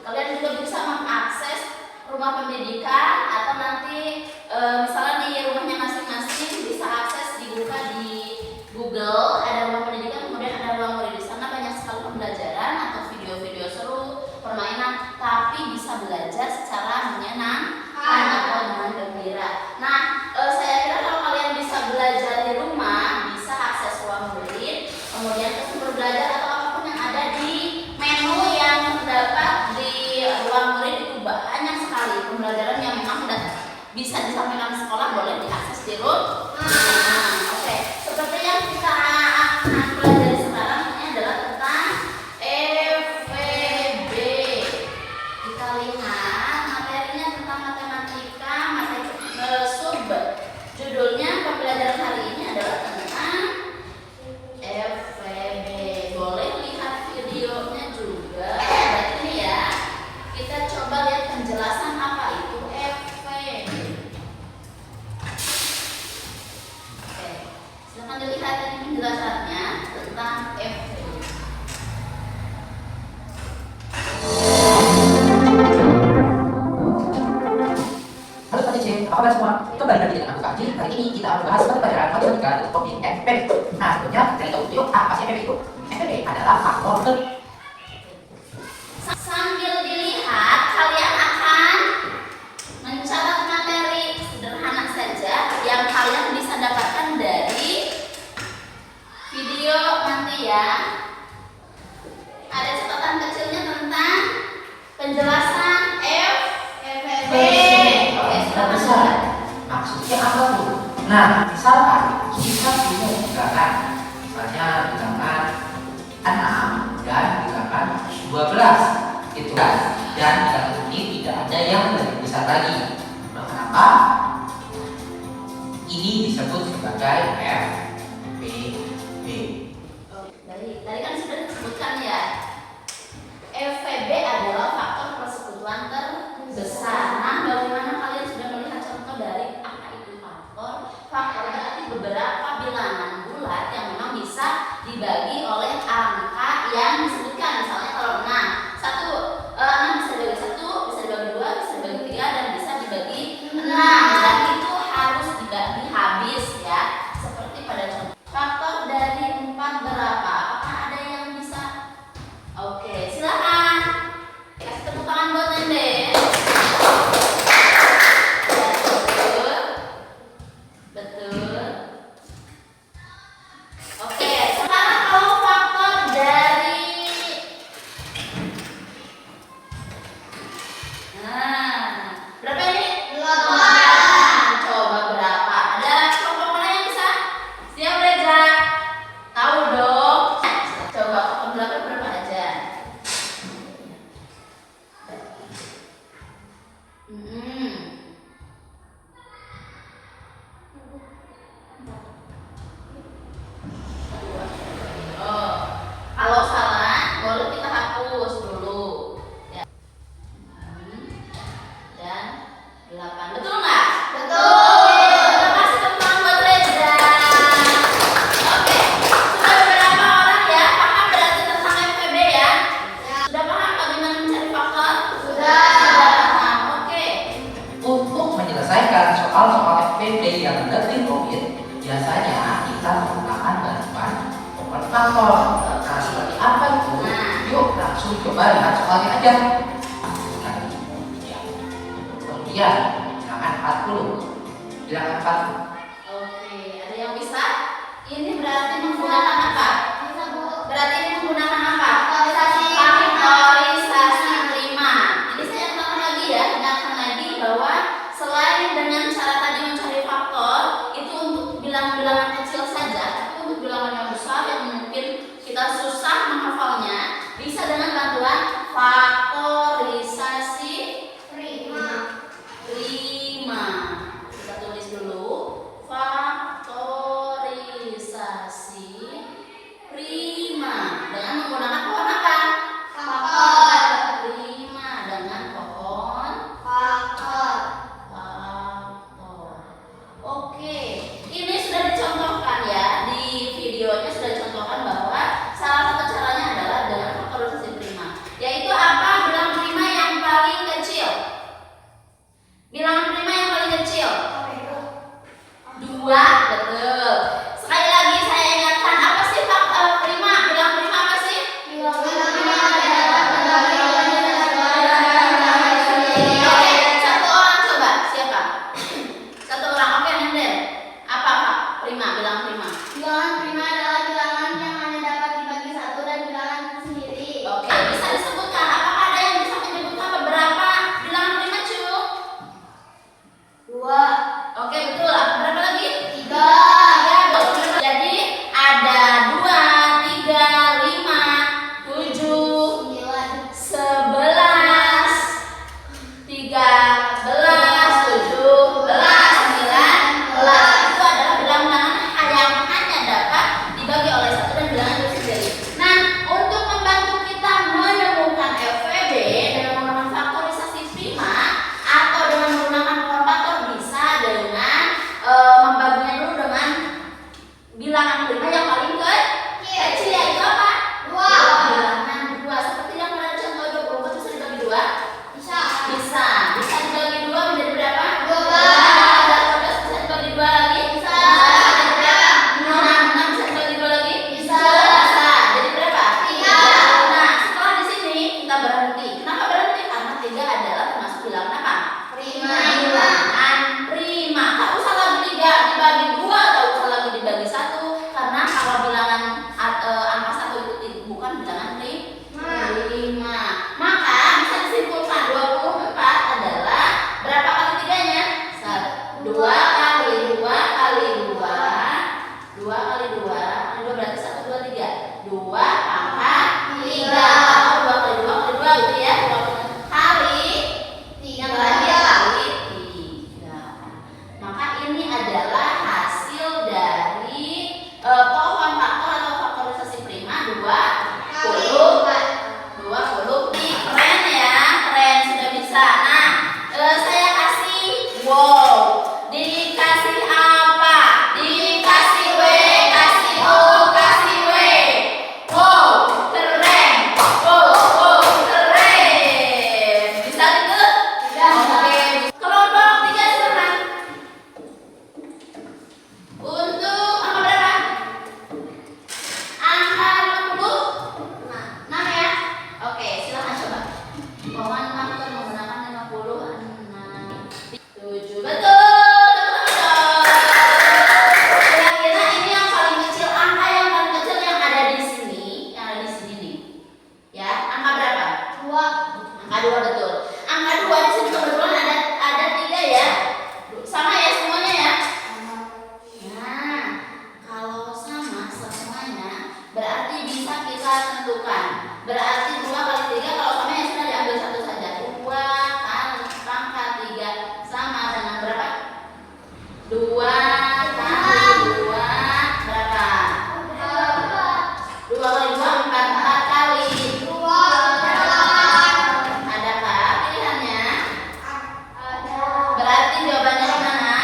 Kalian juga bisa mengakses rumah pendidikan atau nanti misalnya di rumahnya masing-masing bisa akses dibuka di Google, ada rumah pendidikan, kemudian ada ruang murid. Di sana banyak sekali pembelajaran atau video-video seru, permainan, tapi bisa belajar secara menyenangkan atau dengan gembira. Nah, saya kira kalau kalian bisa belajar di rumah, bisa akses ruang murid, kemudian ke sumber belajar atau apapun yang ada di menu yang terdapat di ruang murid itu banyak sekali pembelajaran yang memang sudah bisa disampaikan di sekolah, boleh diakses di rumah. Oke, seperti yang kita akan pelajari sekarang ini adalah tentang FVB. Kita lihat materinya tentang matematika, materi sub. Judulnya pembelajaran hari ini adalah tentang FVB. Boleh lihat videonya juga. Berarti ini ya, kita coba lihat penjelasan apa itu FVB. Oke, silakan dilihat ini penjelasannya tentang FVB. Halo Pak Cece, apa kabar semua? Kembali lagi dengan aku Kak Ji. Hari ini kita akan bahas pelajaran matematika dengan topik FVB. Nah, sebelumnya kita tahu yuk apa sih FVB itu? FVB adalah faktor Sambil dilihat, kalian akan mencatat materi sederhana saja yang kalian bisa dapatkan dari video nanti ya. Ada catatan kecilnya tentang penjelasan FVB. Oke, silakan. maksudnya apa tuh? Nah, misalkan kita punya bilangan, misalnya bilangan 6 dan bilangan 12 gitu kan. Dan bilangan ini tidak ada yang lebih besar lagi. Nah, kenapa? Ini disebut sebagai FPB. Tadi kan sudah disebutkan ya. FPB adalah faktor persekutuan terbesar. Nah, bagaimana kalian sudah melihat contoh dari apa itu faktor? Faktor berarti beberapa bilangan bulat yang memang bisa dibagi oleh angka yang disebutkan. Misalnya kalau 6, 6 bisa dibagi 1, bisa dibagi 2, bisa dibagi 3, dan bisa dibagi 6. Dan itu harus dibagi habis ya. Seperti pada contoh. Faktor dari 4 berapa? Apakah ada yang bisa? Oke, silakan. Kasih tepuk tangan buat Nende. Ya, betul. Betul. Oke, sekarang kalau faktor dari berapa ini? 8. Coba berapa? Ada kelompok mana yang bisa? Siap, Reza? Tahu dong. Coba kelompok 8 berapa aja? Oh, kalau salah boleh kita hapus dulu. Ya. Dan 8. Betul nggak? Betul. Kita kasih tepuk tangan buat Reza. Oke, sudah beberapa orang ya paham berarti tentang FPB ya? Sudah paham bagaimana mencari faktor? Sudah paham. Oke. Untuk menyelesaikan soal-soal FPB yang lebih rumit, biasanya kita menggunakan bantuan faktor. Nah, seperti apa itu? Yuk langsung coba lihat soalnya aja. Kemudian bilangan 40. Bilangan 40. Oke, ada yang bisa? Ini berarti menggunakan apa? Berarti ini menggunakan apa? Faktorisasi 5. Ini saya ingatkan lagi ya, ingatkan lagi bahwa selain dengan cara tadi mencari faktor, itu untuk bilangan-bilangan kecil saja, tapi untuk bilangan yang besar yang mungkin kita susah menghafalnya, bisa dengan bantuan faktorisasi 5. Kita tulis dulu faktorisasi 5 dengan menggunakan pohon apa? Faktor. 5 dengan pohon faktor. bisa. Nah, saya kasih wow. Dikasih apa? Dikasih W, kasih O, kasih W. Wow, keren. Wow, keren. Bisa gitu? Oke. Kelompok 3 silakan. Untuk angka berapa? Angka 50? 6 ya? Oke, silakan coba. Mohon maaf menggunakan 56. 7 betul. Kira-kira ini yang paling kecil, angka yang paling kecil yang ada di sini, nih. Ya, angka berapa? 2. Angka 2 betul. Angka 2 di sini kebetulan ada 3 ya. Sama ya semuanya ya? Nah, kalau sama semuanya berarti bisa kita tentukan. Berarti 2 kali 3 kalau sama ya sudah diambil satu saja. 2 kali pangkat 3 sama dengan berapa? 2 kali 2 berapa? 2 kali 2 4 kali 2. Adakah pilihannya? Berarti jawabannya di mana?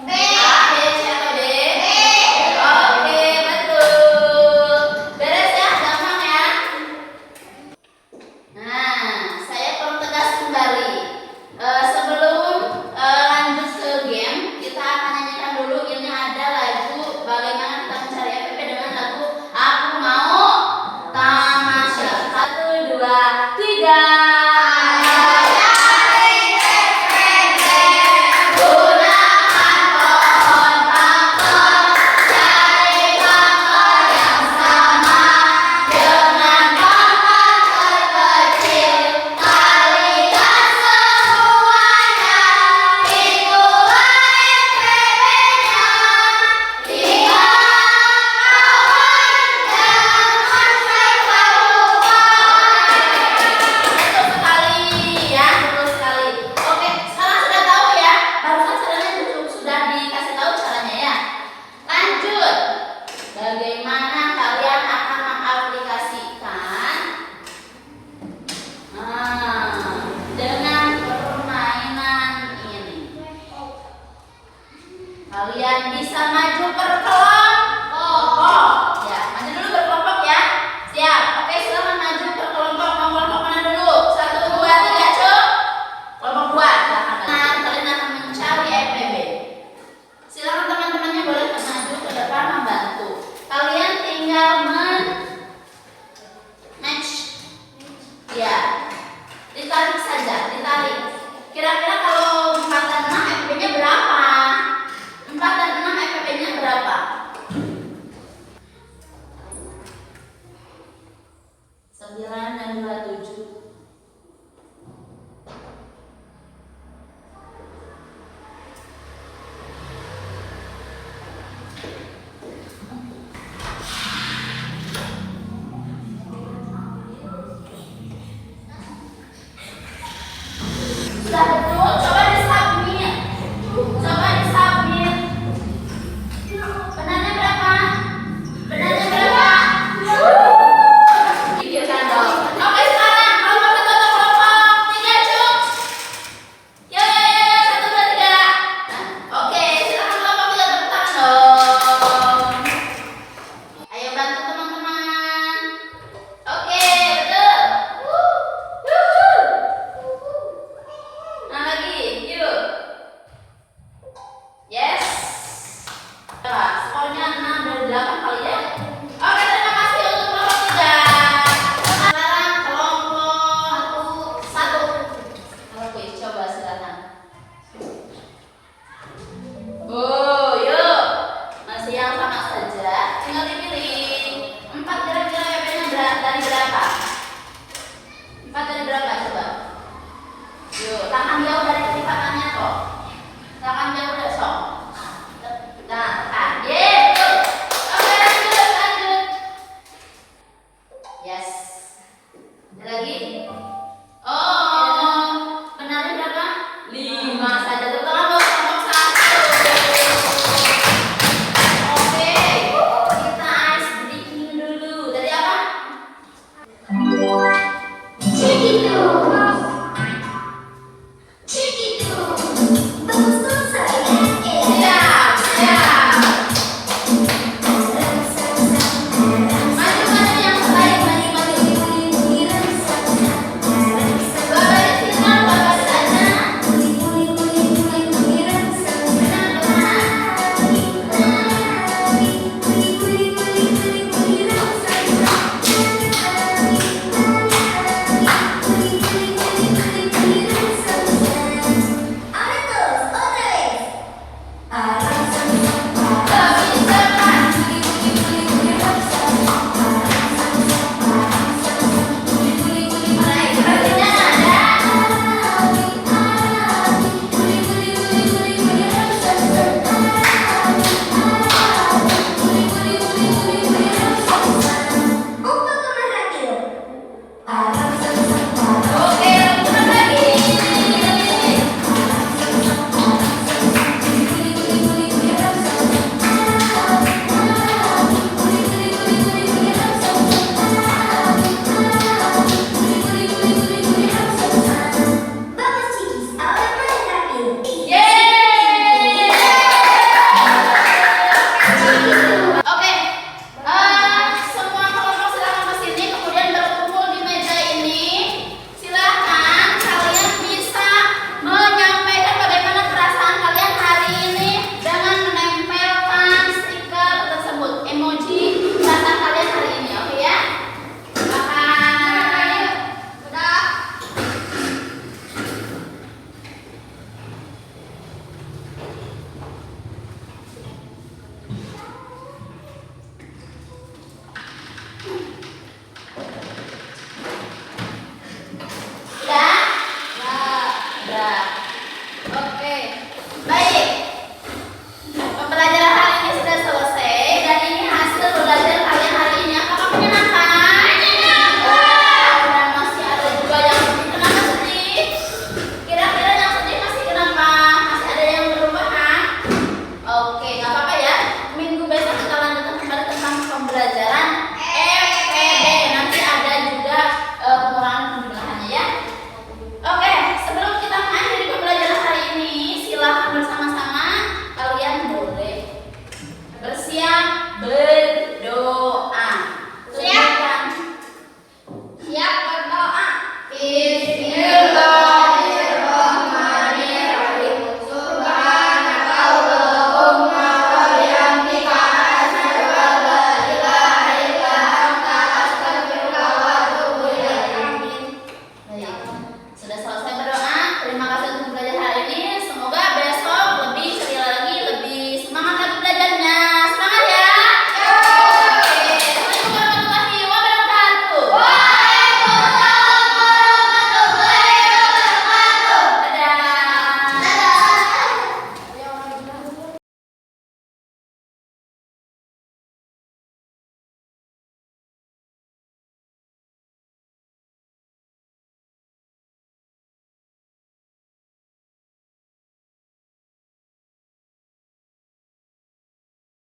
B. A, B, C atau D? Oke, betul. Beres ya, gampang ya. Nah, saya perlu tegas kembali. Sebelum lanjut ke game, kita akan nyanyikan dulu. Ini ada lagu bagaimana kita mencari FPP dengan lagu Aku Mau Tamasya. 1, 2, 3. Gunakan pohon pangkal, cari pangkal yang sama dengan pangkal terkecil, kalikan semuanya, itulah FPP-nya. Lihat kawan, jangan sampai lupa. Betul sekali ya, betul sekali. Oke, sekarang sudah tahu ya. Barusan caranya sudah dikasih tahu caranya ya. Lanjut. Bagaimana kalian akan mengaplikasikan dengan permainan ini? Kalian bisa maju berkelompok. Ya, maju dulu berkelompok ya. Siap. Oke, silakan maju berkelompok. Mau kelompok mana dulu? 1, 2, 3, cuk. Kelompok 2. Silakan. Nah, kalian akan mencari FPP. Silakan teman-temannya boleh maju ke depan membantu. Kalian tinggal match. Ya. Ditarik saja, ditarik. Kira-kira kalau 4 dan 6 FPP-nya berapa? 4 dan 6 FPP-nya berapa? 9 dan 27. Sudah betul? Coba disubmit. Coba disubmit. Benarnya berapa? Benarnya berapa? Pikirkan dong. Oke, sekarang kelompok 1 atau kelompok 3, cuk. Yo, 1, 2, 3. Oke, silakan kelompok 3 tepuk tangan dong. Ayo bantu teman-teman. Oke, betul. Nah, lagi, yuk. Yes. Nah, skornya 6 dari 8 kali ya. Oke, terima kasih untuk kelompok 3. Sekarang kelompok 1. Oke, coba silakan. Oh, yuk. Masih yang sama saja. Tinggal dipilih. 4 kira-kira FP-nya dari berapa? 4 dari berapa coba? Yuk, tangan jauh dari